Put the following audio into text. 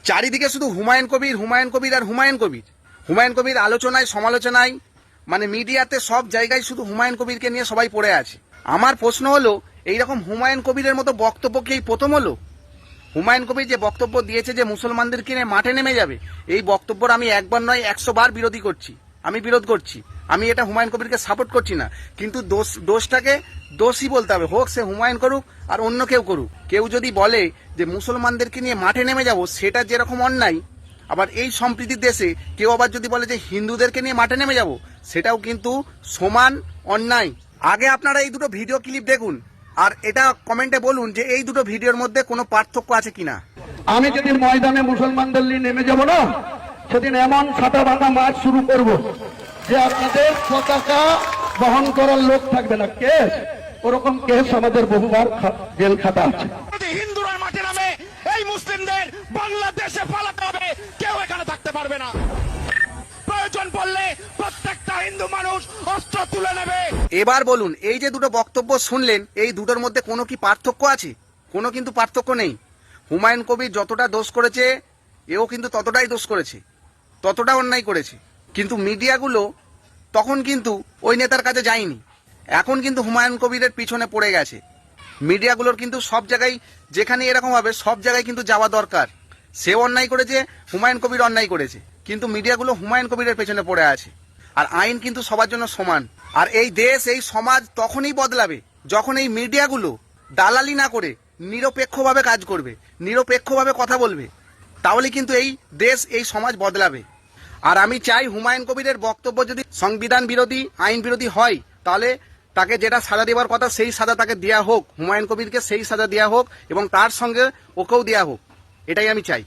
চারিদিকে শুধু হুমায়ুন কবির হুমায়ুন কবির আর হুমায়ুন কবির। হুমায়ুন কবির আলোচনায় সমালোচনায় মানে মিডিয়াতে সব জায়গায় শুধু হুমায়ুন কবিরকে নিয়ে সবাই পড়ে আছে। আমার প্রশ্ন হলো, এইরকম হুমায়ুন কবিরের মতো বক্তব্য কি এই প্রথম হলো? হুমায়ুন কবির যে বক্তব্য দিয়েছে যে মুসলমানদেরকে নিয়ে মাঠে নেমে যাবে, এই বক্তব্যর আমি একবার নয় 100 বার বিরোধী করছি, আমি বিরোধ করছি। আমি এটা হুমায়ুন কবিরকে সাপোর্ট করছি না, কিন্তু দোষটাকে দোষী বলতে হবে, হোক সে হুমায়ুন করুক আর অন্য কেউ করুক। কেউ যদি বলে যে মুসলমানদেরকে নিয়ে মাঠে নেমে যাব, সেটা যেরকম অন্যায়, আবার এই সম্প্রীতির দেশে কেউ আবার যদি বলে যে হিন্দুদেরকে নিয়ে মাঠে নেমে যাব, সেটাও কিন্তু সমান অন্যায়। আগে আপনারা এই দুটো ভিডিও ক্লিপ দেখুন আর এটা কমেন্টে বলুন যে এই দুটো ভিডিওর মধ্যে কোনো পার্থক্য আছে কিনা। আমি যেদিন ময়দানে মুসলমানদের নিয়ে নেমে যাব না, সেদিন এমন ছাতা বাঁধা মার্চ শুরু করব যে আপনাদের পতাকা বহন করার লোক থাকবে না। কেস ওরকম কেস আমাদের বহুবার জেল খাতা আছে। হিন্দুরা মাঠে নামে এই মুসলিমদের বাংলাদেশে পালাতে হবে, কেউ এখানে থাকতে পারবে না। প্রয়োজন পড়লে প্রত্যেকটা হিন্দু মানুষ অস্ত্র তুলে নেবে। এবার বলুন, এই যে দুটো বক্তব্য শুনলেন, এই দুটোর মধ্যে কোনো কি পার্থক্য আছে? কোনো কিন্তু পার্থক্য নেই। হুমায়ুন কবির যতটা দোষ করেছে, এও কিন্তু ততটাই দোষ করেছে, ততটা অন্যায় করেছে। কিন্তু মিডিয়াগুলো তখন কিন্তু ওই নেতার কাছে যায়নি, এখন কিন্তু হুমায়ুন কবিরের পিছনে পড়ে গেছে। মিডিয়াগুলোর কিন্তু সব জায়গায়, যেখানে এরকম হবে সব জায়গায় কিন্তু যাওয়া দরকার। সেও অন্যায় করেছে, হুমায়ুন কবির অন্যায় করেছে, কিন্তু মিডিয়াগুলো হুমায়ুন কবিরের পেছনে পড়ে আছে। আর আইন কিন্তু সবার জন্য সমান। আর এই দেশ, এই সমাজ তখনই বদলাবে যখন এই মিডিয়াগুলো দালালি না করে নিরপেক্ষভাবে কাজ করবে, নিরপেক্ষভাবে কথা বলবে। তাহলে কিন্তু এই দেশ, এই সমাজ বদলাবে। আর আমি চাই হুমায়ুন কবিরের বক্তব্য যদি সংবিধান বিরোধী, আইন বিরোধী হয়, তাহলে তাকে যেটা সাজা দেওয়ার কথা সেই সাজা তাকে দেয়া হোক, হুমায়ুন কবিরকে সেই সাজা দেওয়া হোক এবং তার সঙ্গে ওকেও দেওয়া হোক। এটাই আমি চাই।